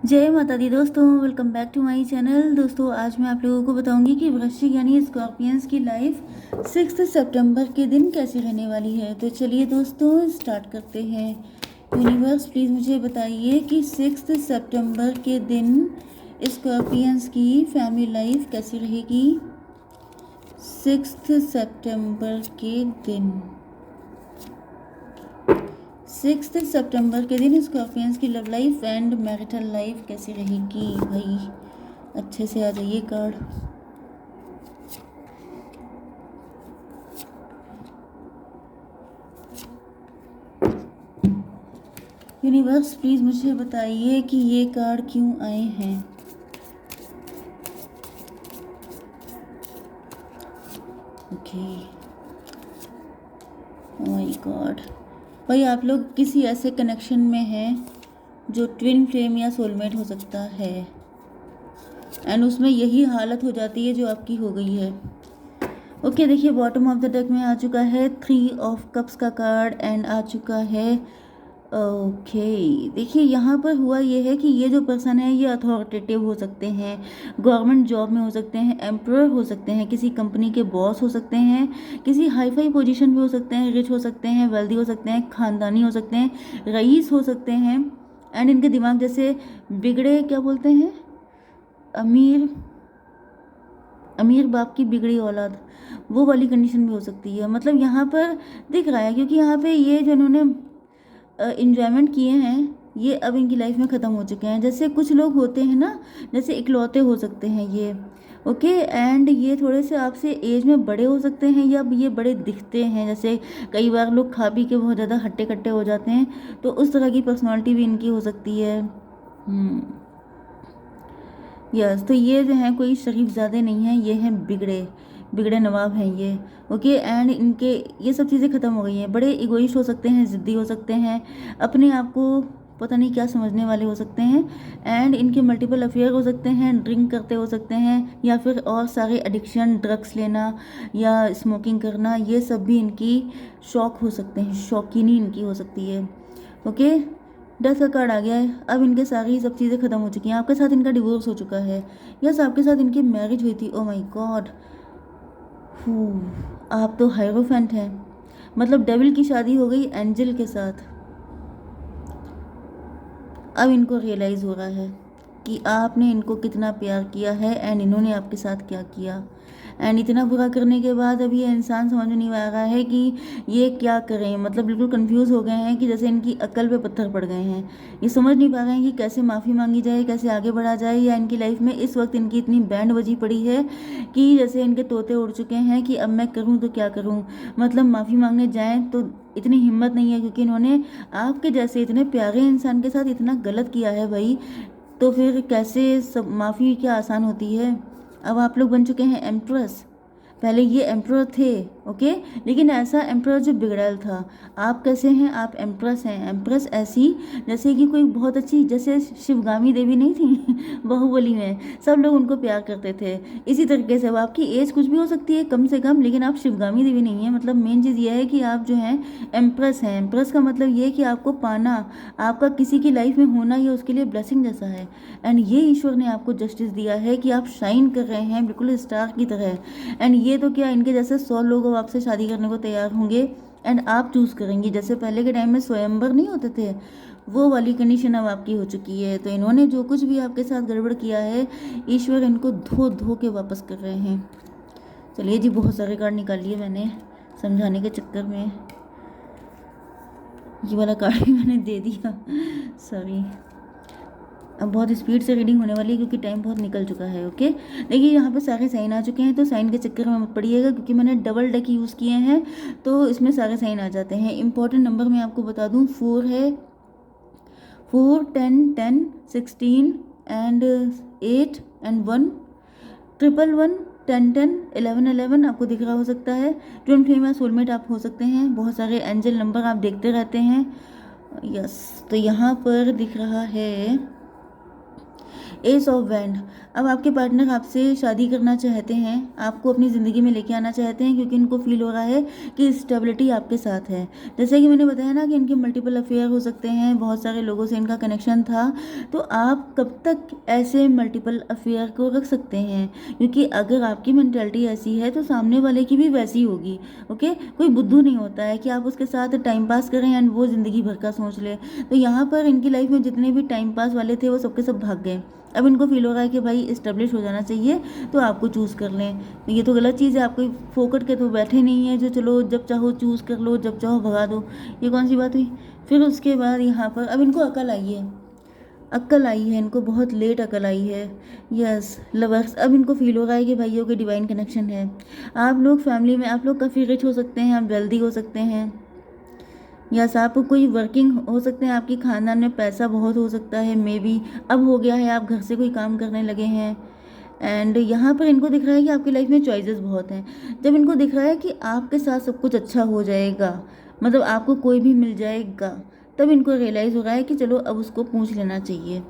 जय माता दी दोस्तों, welcome back to my channel. दोस्तों आज मैं आप लोगों को बताऊंगी कि वृश्चिक यानी स्कॉर्पियंस की लाइफ 6 सितंबर के दिन कैसी रहने वाली है। तो चलिए दोस्तों स्टार्ट करते हैं। यूनिवर्स प्लीज़ मुझे बताइए कि 6 सितंबर के दिन स्कॉर्पियंस की फैमिली लाइफ कैसी रहेगी। 6 सितंबर के दिन 6 सितंबर के दिन स्कॉर्पियंस की love life and marital life कैसी रहेगी। भाई अच्छे से आ जाइए कार्ड। यूनिवर्स प्लीज मुझे बताइए कि ये कार्ड क्यों आए हैं। ओके, ओह माय गॉड, भाई आप लोग किसी ऐसे कनेक्शन में हैं जो ट्विन फ्लेम या सोलमेट हो सकता है एंड उसमें यही हालत हो जाती है जो आपकी हो गई है। ओके देखिए, बॉटम ऑफ द डेक में आ चुका है 3 ऑफ कप्स का कार्ड एंड आ चुका है। ओके देखिए, यहाँ पर हुआ ये है कि ये जो पर्सन है ये अथॉरिटेटिव हो सकते हैं, गवर्नमेंट जॉब में हो सकते हैं, एम्प्लॉयर हो सकते हैं, किसी कंपनी के बॉस हो सकते हैं, किसी हाई फाई पोजीशन पे हो सकते हैं, रिच हो सकते हैं, वेल्दी हो सकते हैं, खानदानी हो सकते हैं, रईस हो सकते हैं एंड इनके दिमाग जैसे बिगड़े, क्या बोलते हैं, अमीर अमीर बाप की बिगड़ी औलाद, वो वाली कंडीशन भी हो सकती है। मतलब यहाँ पर दिख रहा है क्योंकि यहाँ पे ये जो इन्होंने इंजॉयमेंट किए हैं ये अब इनकी लाइफ में ख़त्म हो चुके हैं। जैसे कुछ लोग होते हैं ना, जैसे इकलौते हो सकते हैं ये। ओके एंड ये थोड़े से आपसे एज में बड़े हो सकते हैं या ये बड़े दिखते हैं, जैसे कई बार लोग खा पी के बहुत ज़्यादा हट्टे कट्टे हो जाते हैं, तो उस तरह की पर्सनालिटी भी इनकी हो सकती है। यस, तो ये जो है कोई शरीफ ज़्यादा नहीं है, ये हैं बिगड़े बिगड़े नवाब हैं ये। ओके एंड इनके ये सब चीज़ें ख़त्म हो गई हैं। बड़े इगोइस्ट हो सकते हैं, ज़िद्दी हो सकते हैं, अपने आप को पता नहीं क्या समझने वाले हो सकते हैं एंड इनके मल्टीपल अफेयर हो सकते हैं, ड्रिंक करते हो सकते हैं या फिर और सारे एडिक्शन, ड्रग्स लेना या स्मोकिंग करना, ये सब भी इनकी शौक हो सकते हैं, शौकीनी इनकी हो सकती है। ओके, 10 का कार्ड आ गया है। अब इनके सारी सब चीज़ें ख़त्म हो चुकी हैं। आपके साथ इनका डिवोर्स हो चुका है, यस आपके साथ इनकी मैरिज हुई थी। ओ माय गॉड, आप तो हायरोफेंट हैं, मतलब डेविल की शादी हो गई एंजल के साथ। अब इनको रियलाइज़ हो रहा है कि आपने इनको कितना प्यार किया है एंड इन्होंने आपके साथ क्या किया एंड इतना बुरा करने के बाद अब ये इंसान समझ में नहीं आ रहा है कि ये क्या करें। मतलब बिल्कुल कंफ्यूज हो गए हैं कि जैसे इनकी अक्ल पे पत्थर पड़ गए हैं। ये समझ नहीं पा रहे हैं कि कैसे माफ़ी मांगी जाए, कैसे आगे बढ़ा जाए, या इनकी लाइफ में इस वक्त इनकी इतनी बैंड बजी पड़ी है कि जैसे इनके तोते उड़ चुके हैं कि अब मैं करूँ तो क्या करूँ। मतलब माफ़ी मांगने जाएँ तो इतनी हिम्मत नहीं है क्योंकि इन्होंने आपके जैसे इतने प्यारे इंसान के साथ इतना गलत किया है भाई, तो फिर कैसे सब माफ़ी क्या आसान होती है। अब आप लोग बन चुके हैं एम्प्रेस, पहले ये एम्प्रर थे। ओके, लेकिन ऐसा एम्प्रर जो बिगड़ैल था। आप कैसे हैं, आप एम्प्रेस हैं। एम्प्रेस ऐसी जैसे कि कोई बहुत अच्छी, जैसे शिवगामी देवी नहीं थी बाहुबली में, सब लोग उनको प्यार करते थे, इसी तरीके से। अब आपकी एज कुछ भी हो सकती है कम से कम, लेकिन आप शिवगामी देवी नहीं है। मतलब मेन चीज़ ये है कि आप जो हैं एम्प्रेस हैं। एम्प्रेस का मतलब ये है कि आपको पाना, आपका किसी की लाइफ में होना, ये उसके लिए ब्लेसिंग जैसा है एंड ये ईश्वर ने आपको जस्टिस दिया है कि आप शाइन कर रहे हैं बिल्कुल स्टार की तरह। एंड ये तो क्या, इनके जैसे 100 लोग अब आपसे शादी करने को तैयार होंगे एंड आप चूज़ करेंगी। जैसे पहले के टाइम में स्वयंवर नहीं होते थे, वो वाली कंडीशन अब आपकी हो चुकी है। तो इन्होंने जो कुछ भी आपके साथ गड़बड़ किया है, ईश्वर इनको धो धो के वापस कर रहे हैं। चलिए जी, बहुत सारे कार्ड निकाल लिए मैंने समझाने के चक्कर में, ये वाला कार्ड भी मैंने दे दिया, सॉरी। अब बहुत स्पीड से रीडिंग होने वाली है क्योंकि टाइम बहुत निकल चुका है। ओके देखिए, यहाँ पे सारे साइन आ चुके हैं, तो साइन के चक्कर में मत पड़िएगा क्योंकि मैंने डबल डेक यूज़ किए हैं तो इसमें सारे साइन आ जाते हैं। इंपॉर्टेंट नंबर मैं आपको बता दूँ, 4 है, 4, 10, 10, 16 एंड 8 एंड 1, 111, 10, 10, 11, 11 आपको दिख रहा हो सकता है। ट्विन फ्लेम या सोलमेट आप हो सकते हैं। बहुत सारे एंजल नंबर आप देखते रहते हैं। यस, तो यहाँ पर दिख रहा है एस ऑफ वैंड। अब आपके पार्टनर आपसे शादी करना चाहते हैं, आपको अपनी ज़िंदगी में लेके आना चाहते हैं, क्योंकि इनको फील हो रहा है कि स्टेबिलिटी आपके साथ है। जैसे कि मैंने बताया ना कि इनके मल्टीपल अफेयर हो सकते हैं, बहुत सारे लोगों से इनका कनेक्शन था। तो आप कब तक ऐसे मल्टीपल अफेयर को रख सकते हैं? क्योंकि अगर आपकी मेंटालिटी ऐसी है तो सामने वाले की भी वैसी होगी। ओके, कोई बुद्धू नहीं होता है कि आप उसके साथ टाइम पास करें एंड वो ज़िंदगी भर का सोच ले। तो यहाँ पर इनकी लाइफ में जितने भी टाइम पास वाले थे वो सबके सब भाग गए। अब इनको फील हो रहा है कि भाई इस्टेब्लिश हो जाना चाहिए, तो आपको चूज़ कर लें। तो ये तो गलत चीज़ है, आप कोई फोकट के तो बैठे नहीं है जो चलो जब चाहो चूज़ कर लो, जब चाहो भगा दो। ये कौन सी बात हुई? फिर उसके बाद यहाँ पर अब इनको अकल आई है, अक्ल आई है इनको, बहुत लेट अकल आई है। यस लवर्स, अब इनको फील हो रहा है कि भाइयों के डिवाइन कनेक्शन है। आप लोग फैमिली में आप लोग काफ़ी रिच हो सकते हैं, आप वेल्दी हो सकते हैं, यस आप कोई वर्किंग हो सकते हैं, आपकी खानदान में पैसा बहुत हो सकता है, मे बी अब हो गया है, आप घर से कोई काम करने लगे हैं। एंड यहाँ पर इनको दिख रहा है कि आपकी लाइफ में चॉइसेस बहुत हैं। जब इनको दिख रहा है कि आपके साथ सब कुछ अच्छा हो जाएगा, मतलब आपको कोई भी मिल जाएगा, तब इनको रियलाइज़ हो रहा है कि चलो अब उसको पूछ लेना चाहिए।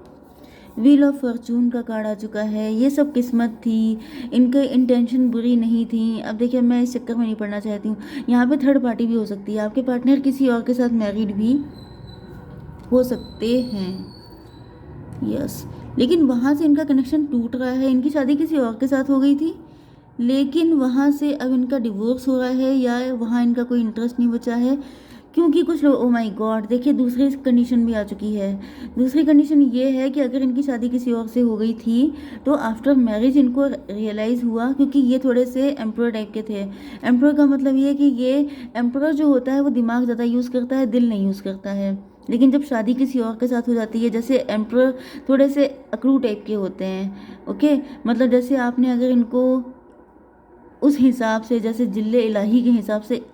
व्हील ऑफ फॉर्चून का कार्ड आ चुका है। ये सब किस्मत थी, इनके इंटेंशन बुरी नहीं थी। अब देखिए, मैं इस चक्कर में नहीं पड़ना चाहती हूँ। यहाँ पे थर्ड पार्टी भी हो सकती है, आपके पार्टनर किसी और के साथ मैरिड भी हो सकते हैं। यस, लेकिन वहाँ से इनका कनेक्शन टूट रहा है। इनकी शादी किसी और के साथ हो गई थी, लेकिन वहाँ से अब इनका डिवोर्स हो रहा है, या वहाँ इनका कोई इंटरेस्ट नहीं बचा है। क्योंकि कुछ लोग, ओ माय गॉड, देखिए दूसरी कंडीशन भी आ चुकी है। दूसरी कंडीशन ये है कि अगर इनकी शादी किसी और से हो गई थी तो आफ्टर मैरिज इनको रियलाइज़ हुआ, क्योंकि ये थोड़े से एम्प्रर टाइप के थे। एम्प्रर का मतलब ये है कि ये एम्प्रर जो होता है वो दिमाग ज़्यादा यूज़ करता है, दिल नहीं यूज़ करता है। लेकिन जब शादी किसी और के साथ हो जाती है, जैसे एम्प्रर थोड़े से अकड़ू टाइप के होते हैं। ओके, मतलब जैसे आपने अगर इनको उस हिसाब से, जैसे जिल्ले इलाही के हिसाब से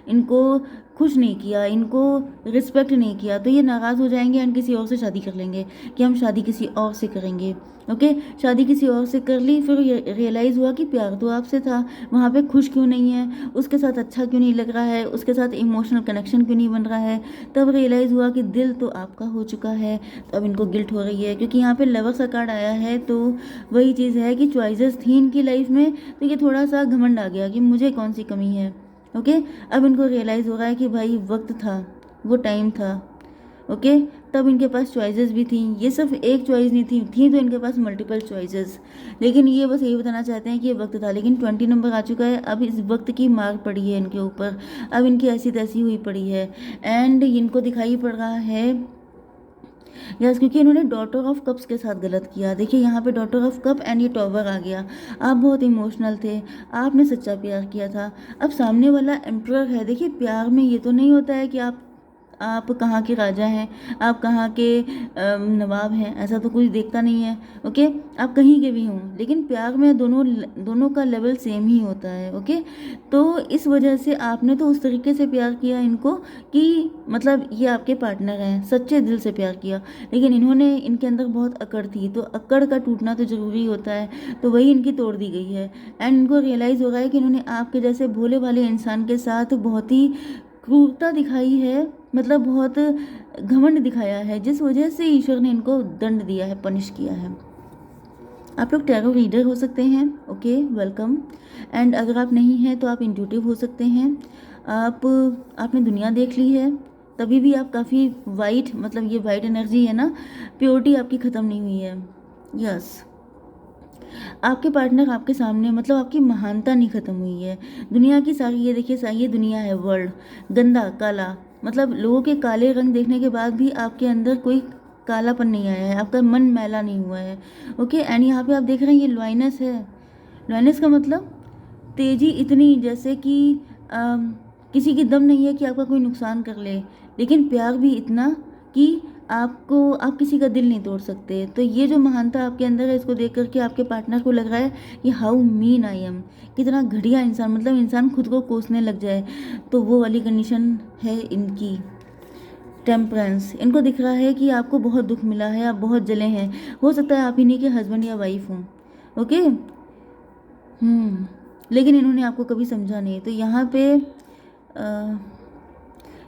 इनको खुश नहीं किया, इनको रिस्पेक्ट नहीं किया, तो ये नाराज़ हो जाएंगे एंड किसी और से शादी कर लेंगे कि हम शादी किसी और से करेंगे। ओके, शादी किसी और से कर ली, फिर रियलाइज़ हुआ कि प्यार तो आपसे था, वहाँ पे खुश क्यों नहीं है, उसके साथ अच्छा क्यों नहीं लग रहा है, उसके साथ इमोशनल कनेक्शन क्यों नहीं बन रहा है। तब रियलाइज़ हुआ कि दिल तो आपका हो चुका है। तो अब इनको गिल्ट हो रही है, क्योंकि यहाँ पे लवर्स का कार्ड आया है। तो वही चीज़ है कि चॉइसेस थी इनकी लाइफ में, तो ये थोड़ा सा घमंड आ गया कि मुझे कौन सी कमी है। ओके, अब इनको रियलाइज़ हो रहा है कि भाई वक्त था, वो टाइम था। ओके, तब इनके पास चॉइसेस भी थी, ये सिर्फ एक चॉइस नहीं थी तो इनके पास मल्टीपल चॉइसेस। लेकिन ये बस यही बताना चाहते हैं कि ये वक्त था। लेकिन 20 नंबर आ चुका है, अब इस वक्त की मार पड़ी है इनके ऊपर, अब इनकी ऐसी तैसी हुई पड़ी है। एंड इनको दिखाई पड़ रहा है, यस, क्योंकि इन्होंने डॉटर ऑफ कप्स के साथ गलत किया। देखिए यहाँ पे डॉटर ऑफ कप एंड ये टॉवर आ गया। आप बहुत इमोशनल थे, आपने सच्चा प्यार किया था। अब सामने वाला एम्प्रर है। देखिए प्यार में ये तो नहीं होता है कि आप कहाँ के राजा हैं, आप कहाँ के नवाब हैं, ऐसा तो कोई देखता नहीं है। ओके, आप कहीं के भी हों, लेकिन प्यार में दोनों का लेवल सेम ही होता है। ओके, तो इस वजह से आपने तो उस तरीके से प्यार किया इनको कि मतलब ये आपके पार्टनर हैं, सच्चे दिल से प्यार किया। लेकिन इन्होंने, इनके अंदर बहुत अकड़ थी, तो अकड़ का टूटना तो ज़रूरी होता है, तो वही इनकी तोड़ दी गई है। एंड इनको रियलाइज़ हो रहा है कि इन्होंने आपके जैसे भोले भाले इंसान के साथ बहुत ही क्रूरता दिखाई है, मतलब बहुत घमंड दिखाया है, जिस वजह से ईश्वर ने इनको दंड दिया है, पनिश किया है। आप लोग टैरो रीडर हो सकते हैं, ओके वेलकम। एंड अगर आप नहीं हैं तो आप इंट्यूटिव हो सकते हैं। आपने दुनिया देख ली है, तभी भी आप काफ़ी वाइट, मतलब ये वाइट एनर्जी है ना, प्योरिटी आपकी ख़त्म नहीं हुई है। यस, आपके पार्टनर आपके सामने, मतलब आपकी महानता नहीं ख़त्म हुई है। दुनिया की सारी, ये देखिए सारी ये दुनिया है, वर्ल्ड गंदा काला, मतलब लोगों के काले रंग देखने के बाद भी आपके अंदर कोई कालापन नहीं आया है, आपका मन मैला नहीं हुआ है। ओके, एंड यहाँ पे आप देख रहे हैं ये लॉयनेस है। लॉयनेस का मतलब तेजी इतनी, जैसे कि किसी की दम नहीं है कि आपका कोई नुकसान कर ले, लेकिन प्यार भी इतना कि आप किसी का दिल नहीं तोड़ सकते। तो ये जो महानता आपके अंदर है, इसको देख करके आपके पार्टनर को लग रहा है कि हाउ मीन आई एम, कितना घटिया इंसान, मतलब इंसान खुद को कोसने लग जाए, तो वो वाली कंडीशन है इनकी। टेम्परेंस, इनको दिख रहा है कि आपको बहुत दुख मिला है, आप बहुत जले हैं, हो सकता है आप इन्हीं के हस्बैंड या वाइफ हों। ओके, लेकिन इन्होंने आपको कभी समझा नहीं। तो यहाँ पे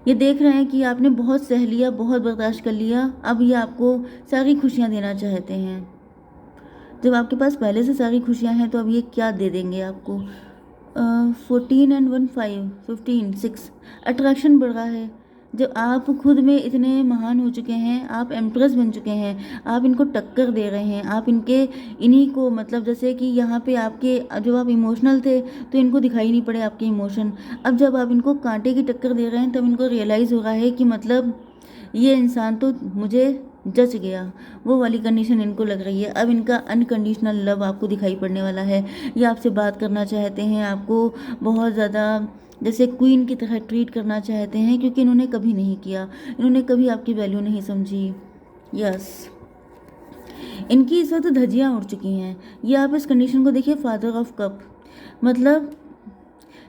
ये देख रहे हैं कि आपने बहुत सह लिया, बहुत बर्दाश्त कर लिया, अब ये आपको सारी खुशियाँ देना चाहते हैं। जब आपके पास पहले से सारी खुशियाँ हैं तो अब ये क्या दे देंगे आपको। 14 एंड 1 5 15 6 अट्रैक्शन बढ़ रहा है। जब आप खुद में इतने महान हो चुके हैं, आप एम्प्रेस बन चुके हैं, आप इनको टक्कर दे रहे हैं, आप इनके इन्हीं को मतलब जैसे कि यहाँ पे आपके जब आप इमोशनल थे तो इनको दिखाई नहीं पड़े आपके इमोशन। अब जब आप इनको कांटे की टक्कर दे रहे हैं तब इनको रियलाइज़ हो रहा है कि मतलब ये इंसान तो मुझे जच गया, वो वाली कंडीशन इनको लग रही है। अब इनका अनकंडीशनल लव आपको दिखाई पड़ने वाला है। ये आपसे बात करना चाहते हैं, आपको बहुत ज़्यादा जैसे क्वीन की तरह ट्रीट करना चाहते हैं, क्योंकि इन्होंने कभी नहीं किया, इन्होंने कभी आपकी वैल्यू नहीं समझी। यस, इनकी इस वक्त धज्जियाँ उड़ चुकी हैं। ये आप इस कंडीशन को देखिए, फादर ऑफ कप, मतलब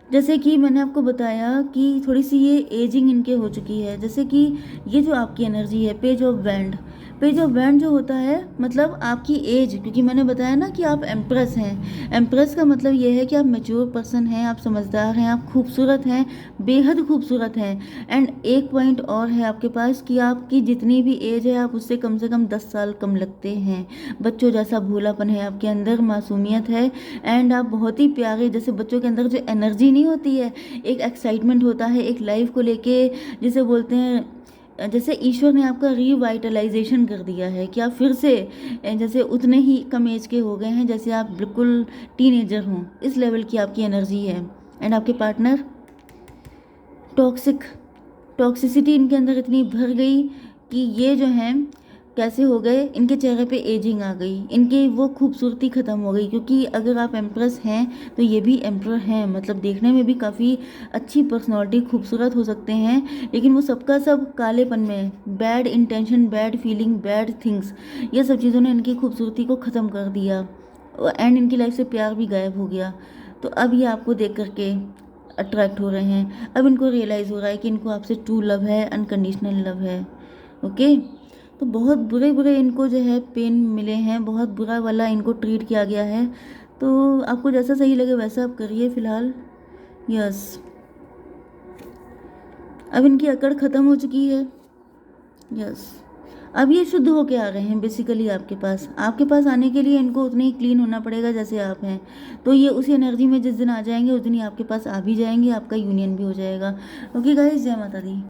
जैसे कि मैंने आपको बताया कि थोड़ी सी ये एजिंग इनके हो चुकी है। जैसे कि ये जो आपकी एनर्जी है, page of band, page of band जो होता है मतलब आपकी एज, क्योंकि मैंने बताया ना कि आप एम्प्रेस हैं। एम्प्रेस का मतलब ये है कि आप मैच्योर पर्सन हैं, आप समझदार हैं, आप खूबसूरत हैं, बेहद खूबसूरत हैं। एंड एक पॉइंट और है आपके पास कि आपकी जितनी भी एज है आप उससे कम 10 साल कम लगते हैं। बच्चों जैसा भोलापन है आपके अंदर, मासूमियत है। एंड आप बहुत ही प्यारे, जैसे बच्चों के अंदर जो एनर्जी नहीं होती है, एक एक्साइटमेंट होता है एक लाइफ को लेके, जिसे बोलते हैं जैसे ईश्वर ने आपका रिवाइटलाइजेशन कर दिया है कि आप फिर से जैसे उतने ही कम एज के हो गए हैं जैसे आप बिल्कुल टीनेजर हों, इस लेवल की आपकी एनर्जी है। एंड आपके पार्टनर टॉक्सिसिटी इनके अंदर इतनी भर गई कि ये जो हैं कैसे हो गए, इनके चेहरे पे एजिंग आ गई, इनकी वो खूबसूरती ख़त्म हो गई। क्योंकि अगर आप एम्प्रेस हैं तो ये भी एम्प्रर हैं, मतलब देखने में भी काफ़ी अच्छी पर्सनालिटी, खूबसूरत हो सकते हैं, लेकिन वो सबका सब कालेपन में, bad intention, bad feeling, bad things, ये सब चीज़ों ने इनकी खूबसूरती को ख़त्म कर दिया। एंड इनकी लाइफ से प्यार भी गायब हो गया। तो अब ये आपको देख करके अट्रैक्ट हो रहे हैं। अब इनको रियलाइज़ हो रहा है कि इनको आपसे ट्रू लव है, अनकंडीशनल लव है। ओके, तो बहुत बुरे बुरे इनको जो है पेन मिले हैं, बहुत बुरा वाला इनको ट्रीट किया गया है। तो आपको जैसा सही लगे वैसा आप करिए फ़िलहाल। यस, अब इनकी अकड़ ख़त्म हो चुकी है। यस, अब ये शुद्ध होके आ रहे हैं बेसिकली आपके पास आने के लिए इनको उतने ही क्लीन होना पड़ेगा जैसे आप हैं। तो ये उसी एनर्जी में जिस दिन आ जाएंगे उस दिन ही आपके पास आ भी जाएंगे, आपका यूनियन भी हो जाएगा। ओके गाइस, जय माता दी।